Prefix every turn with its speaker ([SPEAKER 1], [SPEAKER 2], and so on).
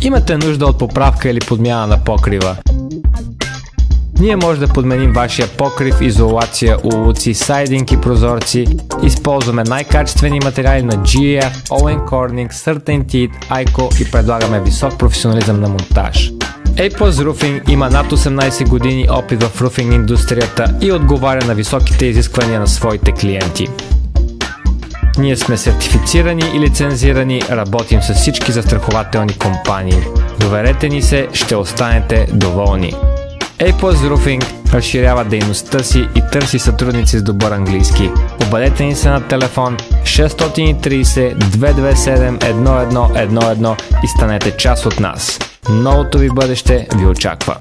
[SPEAKER 1] Имате нужда от поправка или подмяна на покрива? Ние може да подменим вашия покрив, изолация, улуци, сайдинг и прозорци. Използваме най-качествени материали на GIA, Owens Corning, CertainTeed, ICO и предлагаме висок професионализъм на монтаж. A+ Roofing има над 18 години опит в руфинг индустрията и отговаря на високите изисквания на своите клиенти. Ние сме сертифицирани и лицензирани, работим с всички застрахователни компании. Доверете ни се, ще останете доволни. A+ Roofing разширява дейността си и търси сътрудници с добър английски. Обадете ни се на телефон 630 227 1111 и станете част от нас. Новото ви бъдеще ви очаква.